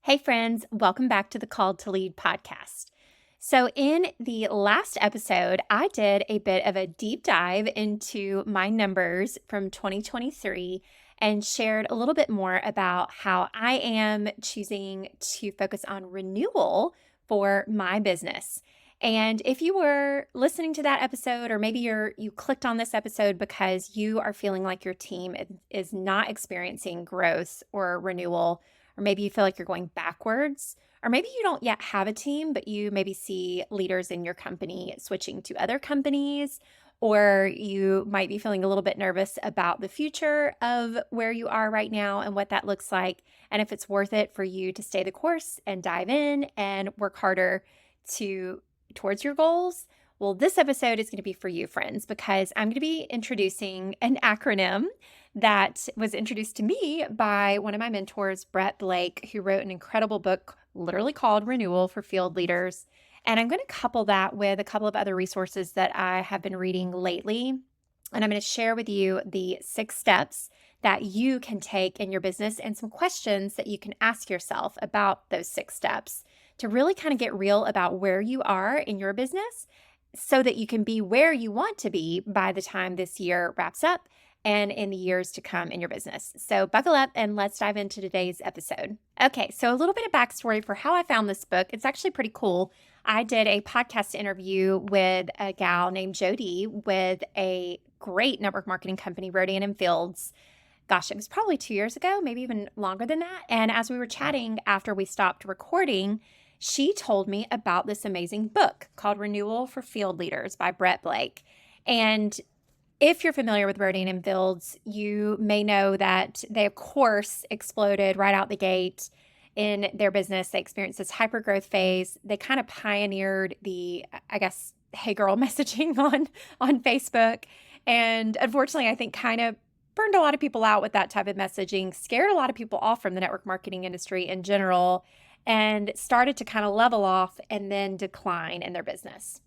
Hey, friends, welcome back to the Called to Lead podcast. So, in the last episode, I did a bit of a deep dive into my numbers from 2023 and shared a little bit more about how I am choosing to focus on renewal for my business. And if you were listening to that episode, or maybe you clicked on this episode because you are feeling like your team is not experiencing growth or renewal, or maybe you feel like you're going backwards, or maybe you don't yet have a team, but you maybe see leaders in your company switching to other companies, or you might be feeling a little bit nervous about the future of where you are right now and what that looks like, and if it's worth it for you to stay the course and dive in and work harder to towards your goals. Well, this episode is going to be for you, friends, because I'm going to be introducing an acronym that was introduced to me by one of my mentors, Brett Blake, who wrote an incredible book literally called Renewal for Field Leaders. And I'm going to couple that with a couple of other resources that I have been reading lately. And I'm going to share with you the 6 steps that you can take in your business and some questions that you can ask yourself about those 6 steps to really kind of get real about where you are in your business so that you can be where you want to be by the time this year wraps up and in the years to come in your business. So buckle up and let's dive into today's episode. Okay, so a little bit of backstory for how I found this book. It's actually pretty cool. I did a podcast interview with a gal named Jody with a great network marketing company, Rodan and Fields. Gosh, it was probably 2 years ago, maybe even longer than that. And as we were chatting after we stopped recording, she told me about this amazing book called Renewal for Field Leaders by Brett Blake. And if you're familiar with Rodan and Fields, you may know that they, of course, exploded right out the gate in their business. They experienced this hyper growth phase. They kind of pioneered the, I guess, hey girl messaging on Facebook. And unfortunately, I think kind of burned a lot of people out with that type of messaging, scared a lot of people off from the network marketing industry in general, and started to kind of level off and then decline in their business.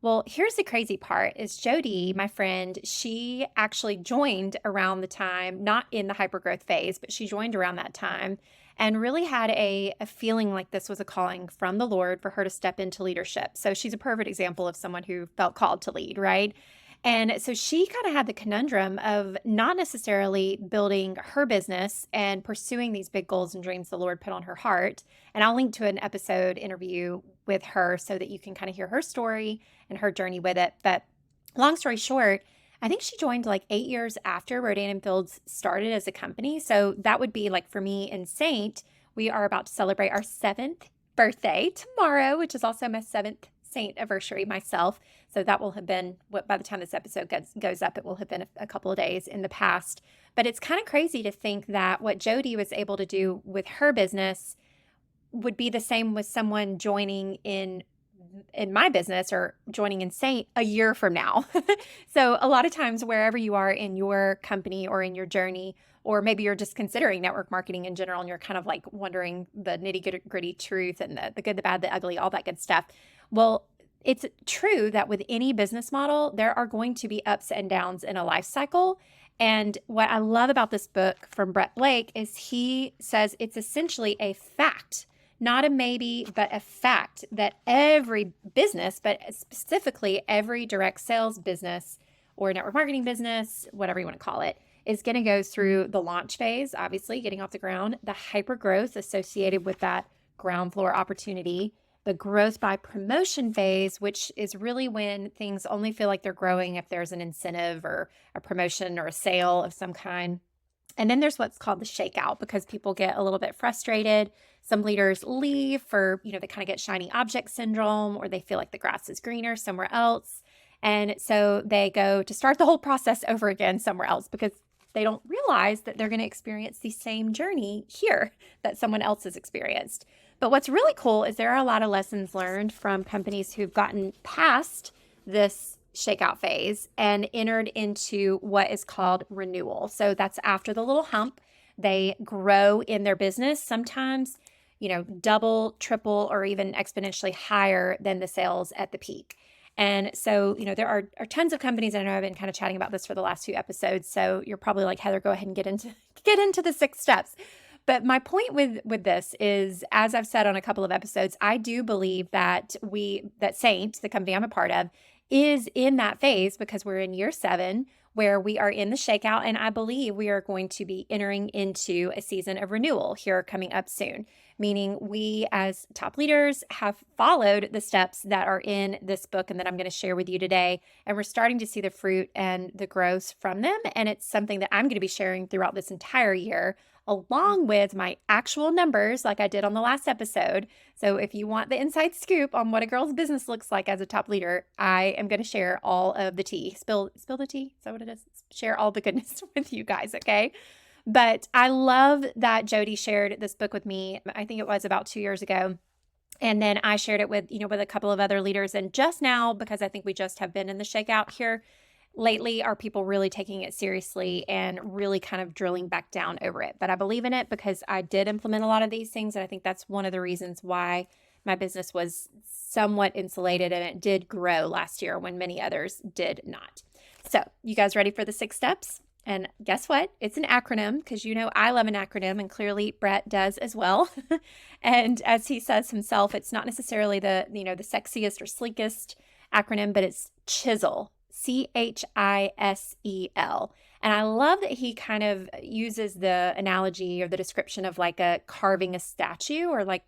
Well, here's the crazy part is Jody, my friend, she actually joined around the time, not in the hypergrowth phase, but she joined around that time and really had a feeling like this was a calling from the Lord for her to step into leadership. So she's a perfect example of someone who felt called to lead, right? And so she kind of had the conundrum of not necessarily building her business and pursuing these big goals and dreams the Lord put on her heart. And I'll link to an episode interview with her so that you can kind of hear her story and her journey with it. But long story short, I think she joined like 8 years after Rodan and Fields started as a company. So that would be like for me and Saint, we are about to celebrate our 7th birthday tomorrow, which is also my 7th Saint anniversary myself. So that will have been, by the time this episode goes up, it will have been a couple of days in the past. But it's kind of crazy to think that what Jody was able to do with her business would be the same with someone joining in my business or joining in Saint a year from now. So a lot of times, wherever you are in your company or in your journey, or maybe you're just considering network marketing in general and you're kind of like wondering the nitty gritty truth and the good, the bad, the ugly, all that good stuff. Well, it's true that with any business model, there are going to be ups and downs in a life cycle. And what I love about this book from Brett Blake is he says it's essentially a fact, not a maybe, but a fact that every business, but specifically every direct sales business or network marketing business, whatever you want to call it, is going to go through the launch phase, obviously getting off the ground, the hyper growth associated with that ground floor opportunity, the growth by promotion phase, which is really when things only feel like they're growing if there's an incentive or a promotion or a sale of some kind. And then there's what's called the shakeout because people get a little bit frustrated. Some leaders leave for, they kind of get shiny object syndrome or they feel like the grass is greener somewhere else. And so they go to start the whole process over again somewhere else because they don't realize that they're going to experience the same journey here that someone else has experienced. But what's really cool is there are a lot of lessons learned from companies who've gotten past this shakeout phase and entered into what is called renewal. So that's after the little hump. They grow in their business, sometimes, double, triple, or even exponentially higher than the sales at the peak. And so, there are tons of companies. I know I've been kind of chatting about this for the last few episodes. So you're probably like, Heather, go ahead and get into the 6 steps. But my point with this is, as I've said on a couple of episodes, I do believe that Saint, the company I'm a part of, is in that phase because we're in year 7 where we are in the shakeout, and I believe we are going to be entering into a season of renewal here coming up soon, meaning we as top leaders have followed the steps that are in this book and that I'm going to share with you today, and we're starting to see the fruit and the growth from them, and it's something that I'm going to be sharing throughout this entire year along with my actual numbers like I did on the last episode. So if you want the inside scoop on what a girl's business looks like as a top leader, I am going to share all of the tea. Spill the tea? Is that what it is? Share all the goodness with you guys, okay? But I love that Jody shared this book with me. I think it was about 2 years ago. And then I shared it with a couple of other leaders. And just now, because I think we just have been in the shakeout here lately, are people really taking it seriously and really kind of drilling back down over it. But I believe in it because I did implement a lot of these things. And I think that's one of the reasons why my business was somewhat insulated and it did grow last year when many others did not. So you guys ready for the 6 steps? And guess what? It's an acronym because I love an acronym, and clearly Brett does as well. And as he says himself, it's not necessarily the sexiest or sleekest acronym, but it's Chisel. Chisel. And I love that he kind of uses the analogy or the description of like carving a statue, or like,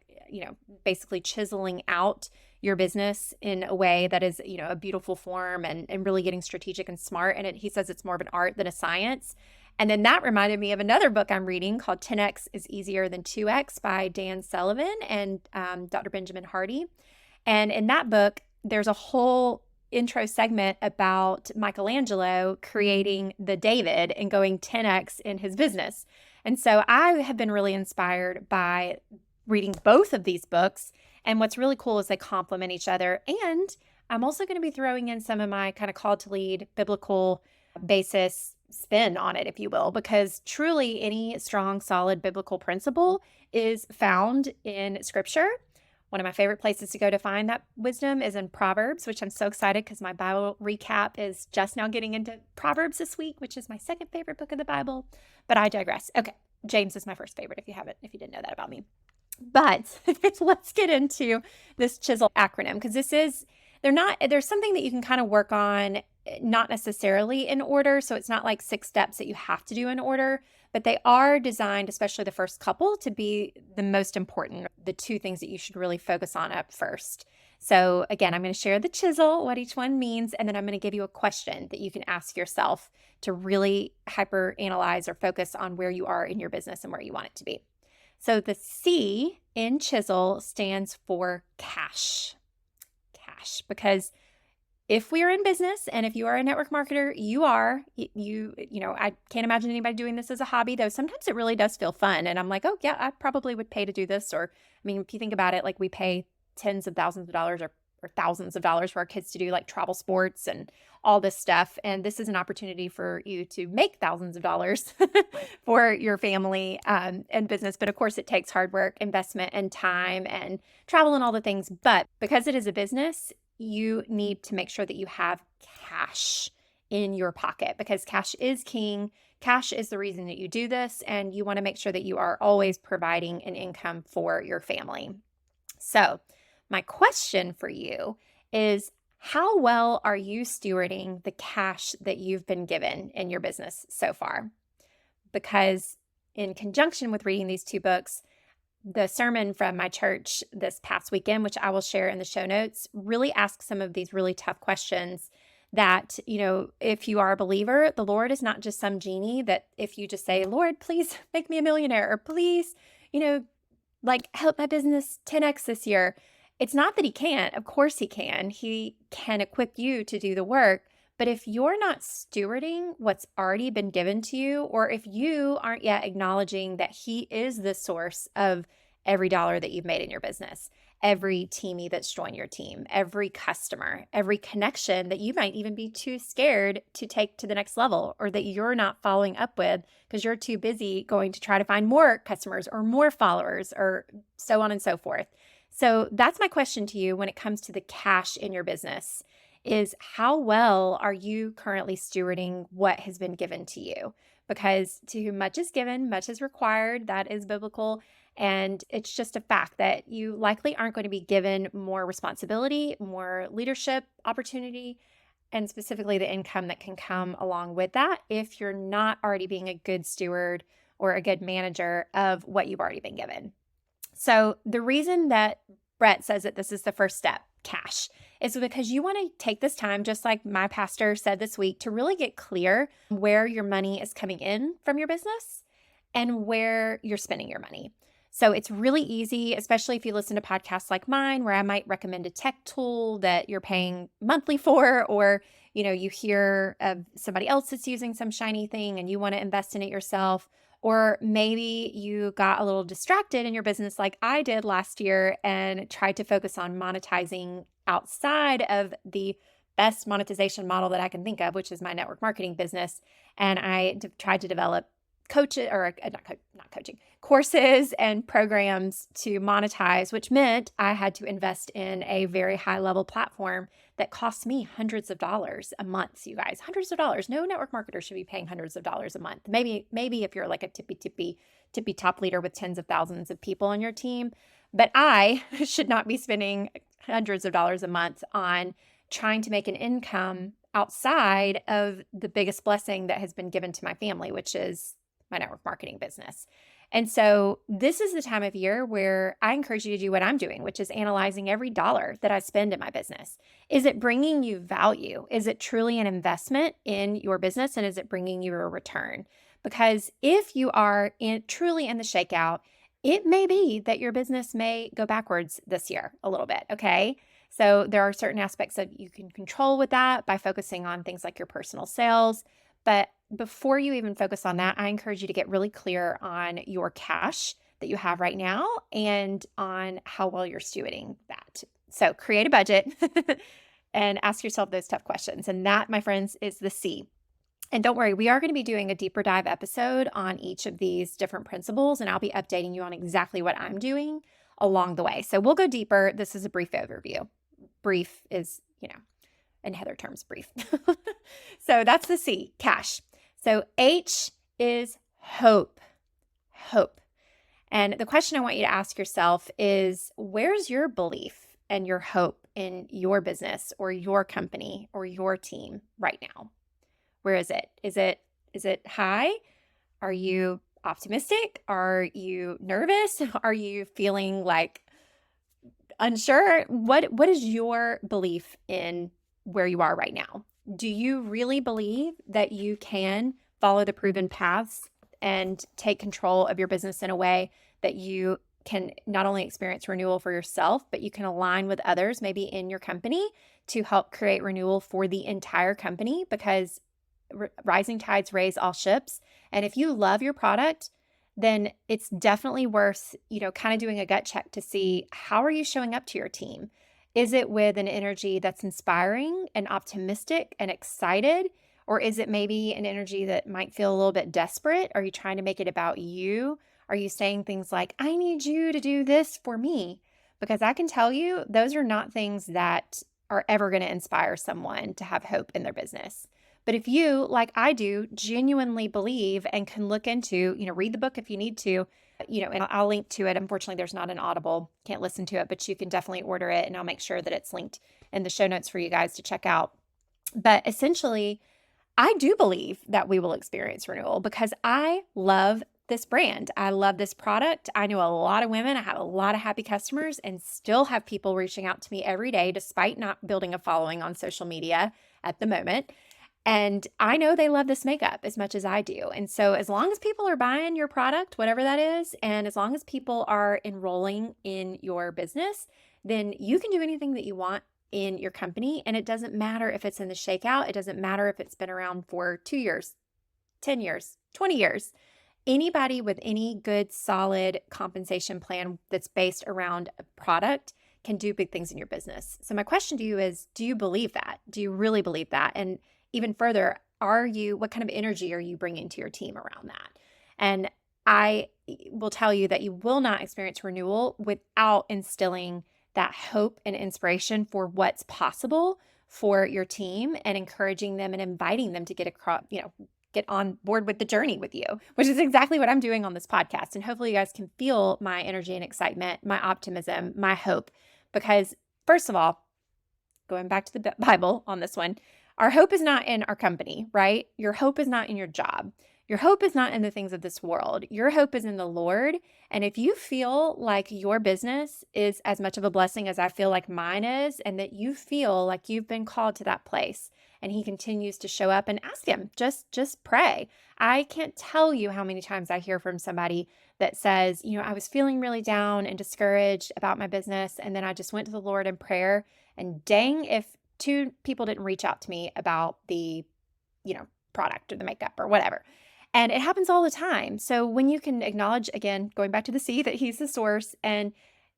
basically chiseling out your business in a way that is, a beautiful form and really getting strategic and smart. And he says it's more of an art than a science. And then that reminded me of another book I'm reading called 10X is Easier Than 2X by Dan Sullivan and Dr. Benjamin Hardy. And in that book, there's a whole intro segment about Michelangelo creating the David and going 10X in his business. And so I have been really inspired by reading both of these books. And what's really cool is they complement each other. And I'm also going to be throwing in some of my kind of called to lead biblical basis spin on it, if you will, because truly any strong, solid biblical principle is found in Scripture. One of my favorite places to go to find that wisdom is in Proverbs, which I'm so excited because my Bible recap is just now getting into Proverbs this week, which is my second favorite book of the Bible. But I digress. Okay, James is my first favorite if you didn't know that about me. But let's get into this Chisel acronym, because there's something that you can kind of work on, not necessarily in order. So it's not like 6 steps that you have to do in order, but they are designed, especially the first couple, to be the most important, the 2 things that you should really focus on up first. So again, I'm going to share the Chisel, what each one means, and then I'm going to give you a question that you can ask yourself to really hyper analyze or focus on where you are in your business and where you want it to be. So the C in Chisel stands for cash. Cash, because if we are in business and if you are a network marketer, I can't imagine anybody doing this as a hobby, though sometimes it really does feel fun. And I'm like, oh yeah, I probably would pay to do this. Or, if you think about it, like we pay tens of thousands of dollars or thousands of dollars for our kids to do like travel sports and all this stuff. And this is an opportunity for you to make thousands of dollars for your family and business. But of course, it takes hard work, investment, and time and travel and all the things. But because it is a business, you need to make sure that you have cash in your pocket, because cash is king. Cash is the reason that you do this. And you want to make sure that you are always providing an income for your family. So my question for you is, how well are you stewarding the cash that you've been given in your business so far? Because in conjunction with reading these 2 books, the sermon from my church this past weekend, which I will share in the show notes, really asks some of these really tough questions that, if you are a believer, the Lord is not just some genie that if you just say, Lord, please make me a millionaire, or please, help my business 10X this year. It's not that he can't. Of course he can. He can equip you to do the work. But if you're not stewarding what's already been given to you, or if you aren't yet acknowledging that he is the source of every dollar that you've made in your business, every teamie that's joined your team, every customer, every connection that you might even be too scared to take to the next level, or that you're not following up with because you're too busy going to try to find more customers or more followers or so on and so forth. So that's my question to you when it comes to the cash in your business, is how well are you currently stewarding what has been given to you? because to whom much is given, much is required. That is biblical. And it's just a fact that you likely aren't going to be given more responsibility, more leadership opportunity, and specifically the income that can come along with that if you're not already being a good steward or a good manager of what you've already been given. So the reason that Brett says that this is the first step, cash, is because you want to take this time, just like my pastor said this week, to really get clear where your money is coming in from your business and where you're spending your money. So it's really easy, especially if you listen to podcasts like mine, where I might recommend a tech tool that you're paying monthly for, or you hear of somebody else that's using some shiny thing and you want to invest in it yourself. Or maybe you got a little distracted in your business like I did last year and tried to focus on monetizing outside of the best monetization model that I can think of, which is my network marketing business. And I tried to develop courses and programs to monetize, which meant I had to invest in a very high level platform that cost me hundreds of dollars a month, you guys, hundreds of dollars. No network marketer should be paying hundreds of dollars a month. Maybe if you're like a tippy top leader with tens of thousands of people on your team, but I should not be spending hundreds of dollars a month on trying to make an income outside of the biggest blessing that has been given to my family, which is my network marketing business. And so this is the time of year where I encourage you to do what I'm doing, which is analyzing every dollar that I spend in my business. Is it bringing you value? Is it truly an investment in your business? And is it bringing you a return? Because if you are truly in the shakeout, it may be that your business may go backwards this year a little bit, okay? So there are certain aspects that you can control with that by focusing on things like your personal sales. But before you even focus on that, I encourage you to get really clear on your cash that you have right now and on how well you're stewarding that. So create a budget and ask yourself those tough questions. And that, my friends, is the C. And don't worry, we are going to be doing a deeper dive episode on each of these different principles, and I'll be updating you on exactly what I'm doing along the way. So we'll go deeper. This is a brief overview. Brief is, in Heather terms, brief. So that's the C, cash. So H is hope. Hope. And the question I want you to ask yourself is, where's your belief and your hope in your business or your company or your team right now? Where is it? Is it high? Are you optimistic? Are you nervous? Are you feeling like unsure? What is your belief in where you are right now? Do you really believe that you can follow the proven paths and take control of your business in a way that you can not only experience renewal for yourself, but you can align with others, maybe in your company, to help create renewal for the entire company? Because rising tides raise all ships. And if you love your product, then it's definitely worth, kind of doing a gut check to see, how are you showing up to your team? Is it with an energy that's inspiring and optimistic and excited? Or is it maybe an energy that might feel a little bit desperate? Are you trying to make it about you? Are you saying things like, I need you to do this for me? Because I can tell you, those are not things that are ever going to inspire someone to have hope in their business. But if you, like I do, genuinely believe and can look into, read the book if you need to, and I'll link to it. Unfortunately, there's not an Audible, can't listen to it, but you can definitely order it, and I'll make sure that it's linked in the show notes for you guys to check out. But essentially, I do believe that we will experience renewal because I love this brand. I love this product. I know a lot of women. I have a lot of happy customers and still have people reaching out to me every day, despite not building a following on social media at the moment. And I know they love this makeup as much as I do. And so as long as people are buying your product, whatever that is, and as long as people are enrolling in your business, then you can do anything that you want in your company. And it doesn't matter if it's in the shakeout. It doesn't matter if it's been around for 2 years, 10 years, 20 years. Anybody with any good, solid compensation plan that's based around a product can do big things in your business. So my question to you is, do you believe that? Do you really believe that? And even further, what kind of energy are you bringing to your team around that? And I will tell you that you will not experience renewal without instilling that hope and inspiration for what's possible for your team and encouraging them and inviting them to get get on board with the journey with you, which is exactly what I'm doing on this podcast. And hopefully you guys can feel my energy and excitement, my optimism, my hope, because first of all, going back to the Bible on this one, our hope is not in our company, right? Your hope is not in your job. Your hope is not in the things of this world. Your hope is in the Lord. And if you feel like your business is as much of a blessing as I feel like mine is, and that you feel like you've been called to that place, and He continues to show up, and ask Him, just pray. I can't tell you how many times I hear from somebody that says, I was feeling really down and discouraged about my business, and then I just went to the Lord in prayer, and dang, if two people didn't reach out to me about the, product or the makeup or whatever. And it happens all the time. So when you can acknowledge, again, going back to the C, that He's the source, and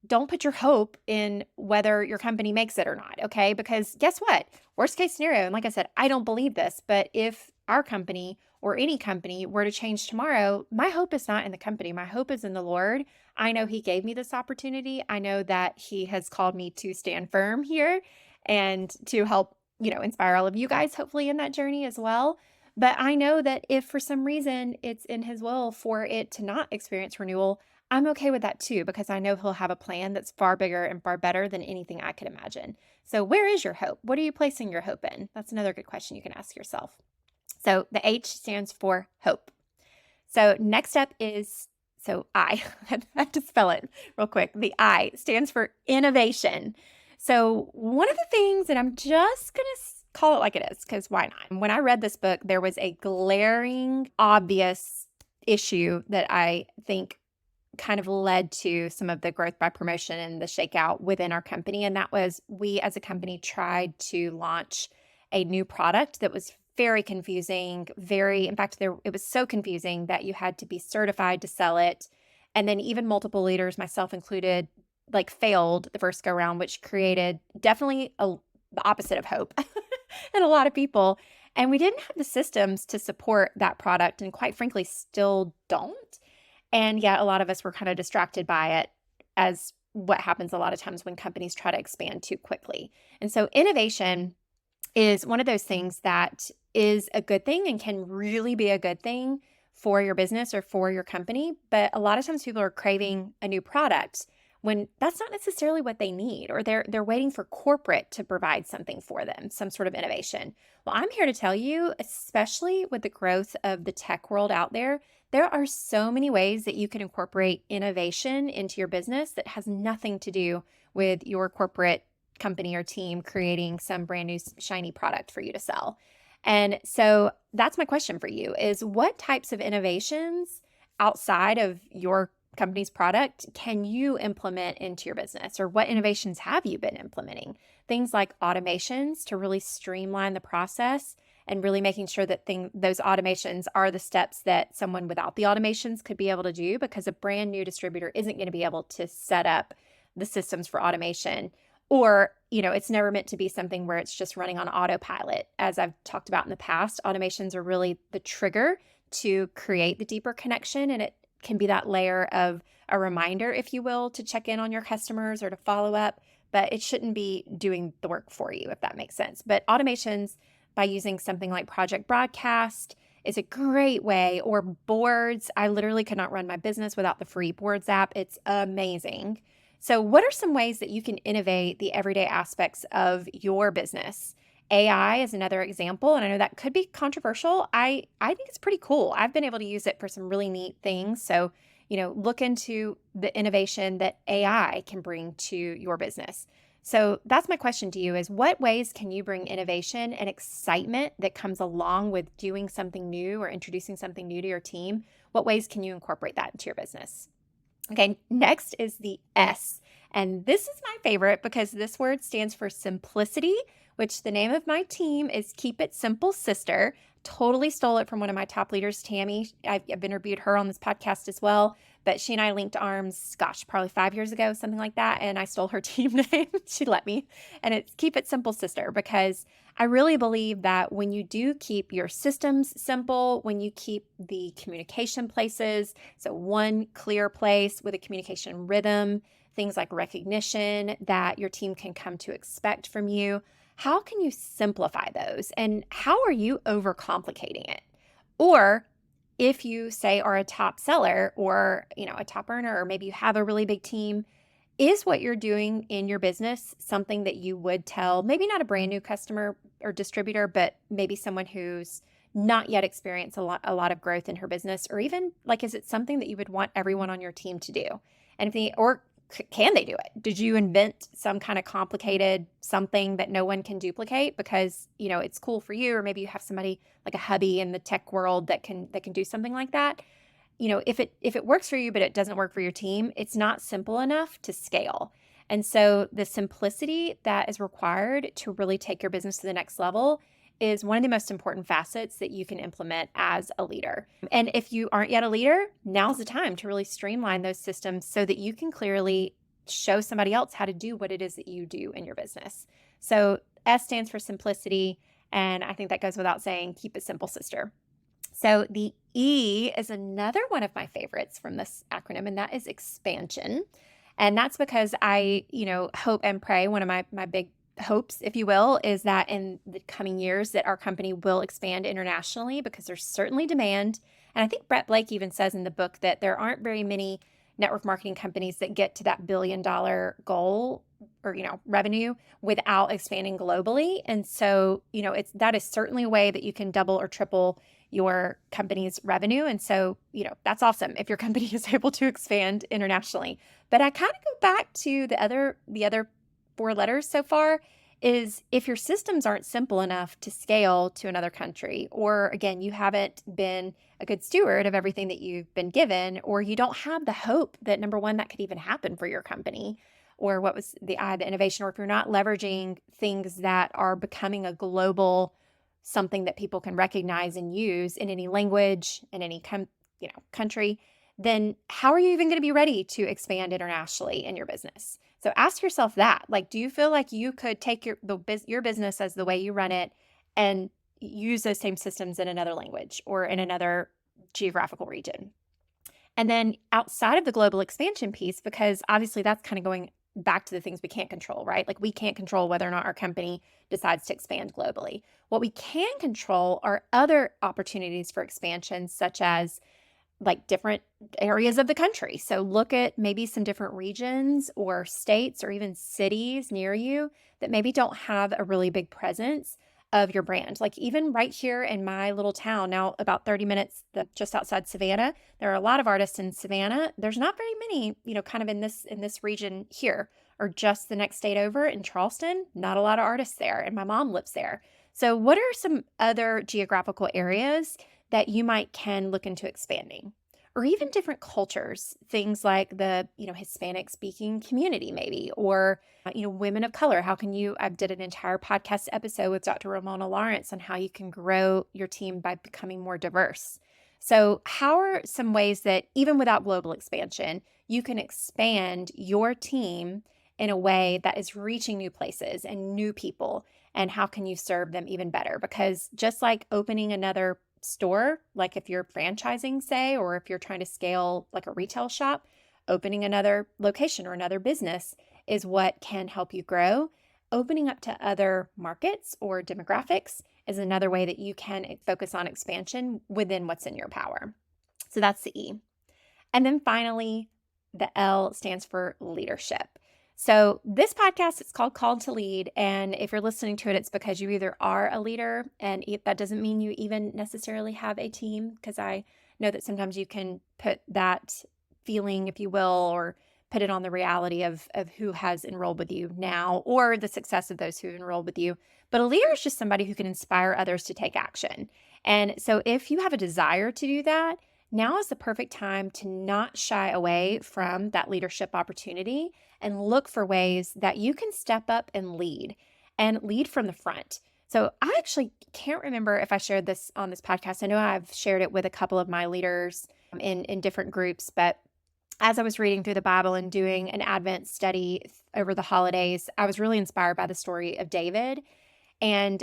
don't put your hope in whether your company makes it or not, okay? Because guess what? Worst case scenario, and like I said, I don't believe this, but if our company or any company were to change tomorrow, my hope is not in the company. My hope is in the Lord. I know He gave me this opportunity. I know that He has called me to stand firm here and to help, inspire all of you guys, hopefully, in that journey as well. But I know that if for some reason it's in His will for it to not experience renewal, I'm okay with that too, because I know He'll have a plan that's far bigger and far better than anything I could imagine. So where is your hope? What are you placing your hope in? That's another good question you can ask yourself. So the H stands for hope. So next up is, I have to spell it real quick. The I stands for innovation. So one of the things, and I'm just going to call it like it is, because why not? When I read this book, there was a glaring, obvious issue that I think kind of led to some of the growth by promotion and the shakeout within our company. And that was, we as a company tried to launch a new product that was very confusing, in fact, it was so confusing that you had to be certified to sell it. And then even multiple leaders, myself included, failed the first go round, which created definitely the opposite of hope in a lot of people. And we didn't have the systems to support that product, and quite frankly, still don't. And yet a lot of us were kind of distracted by it, as what happens a lot of times when companies try to expand too quickly. And so innovation is one of those things that is a good thing and can really be a good thing for your business or for your company. But a lot of times people are craving a new product when that's not necessarily what they need, or they're waiting for corporate to provide something for them, some sort of innovation. Well, I'm here to tell you, especially with the growth of the tech world out there are so many ways that you can incorporate innovation into your business that has nothing to do with your corporate company or team creating some brand new shiny product for you to sell. And so that's my question for you is, what types of innovations outside of your company's product can you implement into your business, or what innovations have you been implementing? Things like automations to really streamline the process, and really making sure that those automations are the steps that someone without the automations could be able to do, because a brand new distributor isn't going to be able to set up the systems for automation. Or, it's never meant to be something where it's just running on autopilot. As I've talked about in the past, automations are really the trigger to create the deeper connection. And it can be that layer of a reminder, if you will, to check in on your customers or to follow up. But it shouldn't be doing the work for you, if that makes sense. But automations, by using something like Project Broadcast, is a great way, or boards. I literally could not run my business without the free boards app. It's amazing. So what are some ways that you can innovate the everyday aspects of your business? AI is another example, and I know that could be controversial. I think it's pretty cool. I've been able to use it for some really neat things. So, look into the innovation that AI can bring to your business. So that's my question to you is, what ways can you bring innovation and excitement that comes along with doing something new or introducing something new to your team? What ways can you incorporate that into your business? Okay, next is the S. And this is my favorite because this word stands for simplicity, which the name of my team is Keep It Simple Sister. Totally stole it from one of my top leaders, Tammy. I've interviewed her on this podcast as well, but she and I linked arms, probably 5 years ago, something like that. And I stole her team name. She let me. And it's Keep It Simple Sister, because I really believe that when you do keep your systems simple, when you keep the communication places, so one clear place with a communication rhythm, things like recognition that your team can come to expect from you, how can you simplify those? And how are you overcomplicating it? Or if you say are a top seller or, a top earner, or maybe you have a really big team, is what you're doing in your business something that you would tell, maybe not a brand new customer or distributor, but maybe someone who's not yet experienced a lot of growth in her business? Or even like, is it something that you would want everyone on your team to do? And can they do it? Did you invent some kind of complicated something that no one can duplicate because, it's cool for you, or maybe you have somebody like a hubby in the tech world that can do something like that? If it works for you, but it doesn't work for your team, it's not simple enough to scale. And so the simplicity that is required to really take your business to the next level is one of the most important facets that you can implement as a leader. And if you aren't yet a leader, now's the time to really streamline those systems so that you can clearly show somebody else how to do what it is that you do in your business. So S stands for simplicity. And I think that goes without saying, keep it simple, sister. So the E is another one of my favorites from this acronym, and that is expansion. And that's because I, hope and pray, one of my big hopes, if you will, is that in the coming years that our company will expand internationally, because there's certainly demand. And I think Brett Blake even says in the book that there aren't very many network marketing companies that get to that $1 billion goal or, revenue without expanding globally. And so, that is certainly a way that you can double or triple your company's revenue. And so, that's awesome if your company is able to expand internationally. But I kind of go back to the other four letters so far, is if your systems aren't simple enough to scale to another country, or again, you haven't been a good steward of everything that you've been given, or you don't have the hope that, number one, that could even happen for your company, or what was the innovation, or if you're not leveraging things that are becoming a global something that people can recognize and use in any language, in any country, then how are you even going to be ready to expand internationally in your business? So ask yourself that. Like, do you feel like you could take your business as the way you run it and use those same systems in another language or in another geographical region? And then outside of the global expansion piece, because obviously that's kind of going back to the things we can't control, right? Like, we can't control whether or not our company decides to expand globally. What we can control are other opportunities for expansion, such as like different areas of the country. So look at maybe some different regions or states or even cities near you that maybe don't have a really big presence of your brand. Like even right here in my little town, now about 30 minutes just outside Savannah, there are a lot of artists in Savannah. There's not very many, kind of in this region here, or just the next state over in Charleston, not a lot of artists there. And my mom lives there. So what are some other geographical areas that you can look into expanding? Or even different cultures, things like the, Hispanic speaking community maybe, or, women of color. I did an entire podcast episode with Dr. Ramona Lawrence on how you can grow your team by becoming more diverse. So how are some ways that even without global expansion, you can expand your team in a way that is reaching new places and new people? And how can you serve them even better? Because just like opening another store, like if you're franchising, say, or if you're trying to scale like a retail shop, opening another location or another business is what can help you grow. Opening up to other markets or demographics is another way that you can focus on expansion within what's in your power. So that's the E. And then finally, the L stands for leadership. So this podcast, it's called Called to Lead. And if you're listening to it, it's because you either are a leader, and that doesn't mean you even necessarily have a team, because I know that sometimes you can put that feeling, if you will, or put it on the reality of who has enrolled with you now, or the success of those who enrolled with you. But a leader is just somebody who can inspire others to take action. And so if you have a desire to do that, now is the perfect time to not shy away from that leadership opportunity and look for ways that you can step up and lead from the front. So I actually can't remember if I shared this on this podcast. I know I've shared it with a couple of my leaders in different groups, but as I was reading through the Bible and doing an Advent study over the holidays, I was really inspired by the story of David. And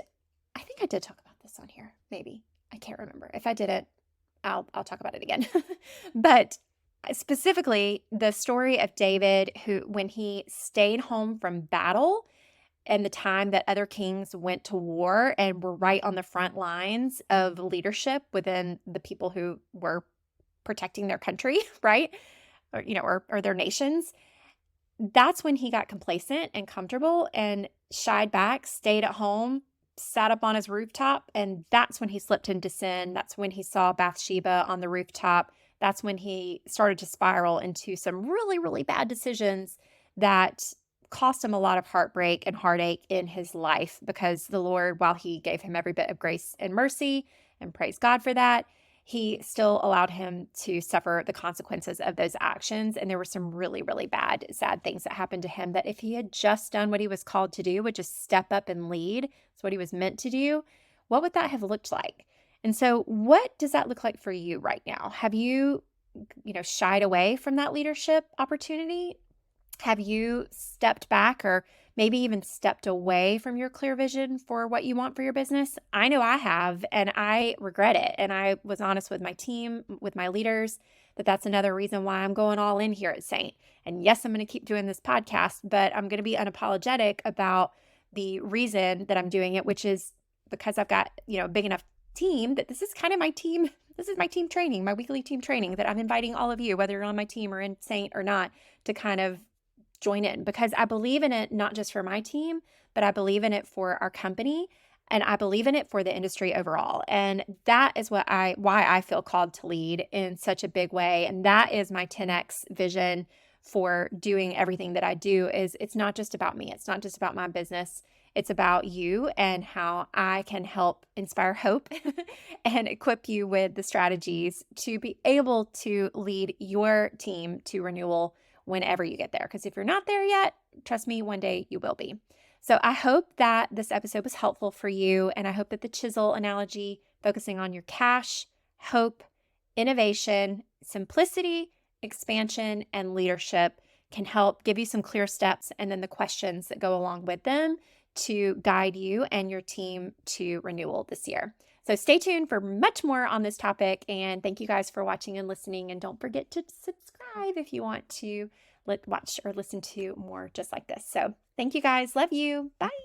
I think I did talk about this on here, maybe. I can't remember. If I didn't, I'll talk about it again. But specifically, the story of David, who, when he stayed home from battle, and the time that other kings went to war and were right on the front lines of leadership within the people who were protecting their country, right? Or, or their nations. That's when he got complacent and comfortable and shied back, stayed at home, sat up on his rooftop. And that's when he slipped into sin. That's when he saw Bathsheba on the rooftop. That's when he started to spiral into some really, really bad decisions that cost him a lot of heartbreak and heartache in his life, because the Lord, while he gave him every bit of grace and mercy, and praise God for that, he still allowed him to suffer the consequences of those actions. And there were some really, really bad, sad things that happened to him that if he had just done what he was called to do, would just step up and lead, it's what he was meant to do, what would that have looked like? And so what does that look like for you right now? Have you, shied away from that leadership opportunity? Have you stepped back or maybe even stepped away from your clear vision for what you want for your business? I know I have, and I regret it. And I was honest with my team, with my leaders, that that's another reason why I'm going all in here at Saint. And yes, I'm going to keep doing this podcast, but I'm going to be unapologetic about the reason that I'm doing it, which is because I've got, a big enough team that this is kind of my team. This is my team training, my weekly team training that I'm inviting all of you, whether you're on my team or in Saint or not, to kind of join in, because I believe in it, not just for my team, but I believe in it for our company, and I believe in it for the industry overall. And that is why I feel called to lead in such a big way. And that is my 10X vision for doing everything that I do. Is it's not just about me. It's not just about my business. It's about you and how I can help inspire hope and equip you with the strategies to be able to lead your team to renewal whenever you get there. Because if you're not there yet, trust me, one day you will be. So I hope that this episode was helpful for you. And I hope that the chisel analogy, focusing on your cash, hope, innovation, simplicity, expansion, and leadership, can help give you some clear steps and then the questions that go along with them to guide you and your team to renewal this year. So stay tuned for much more on this topic. And thank you guys for watching and listening. And don't forget to subscribe if you want to watch or listen to more just like this. So thank you guys. Love you. Bye.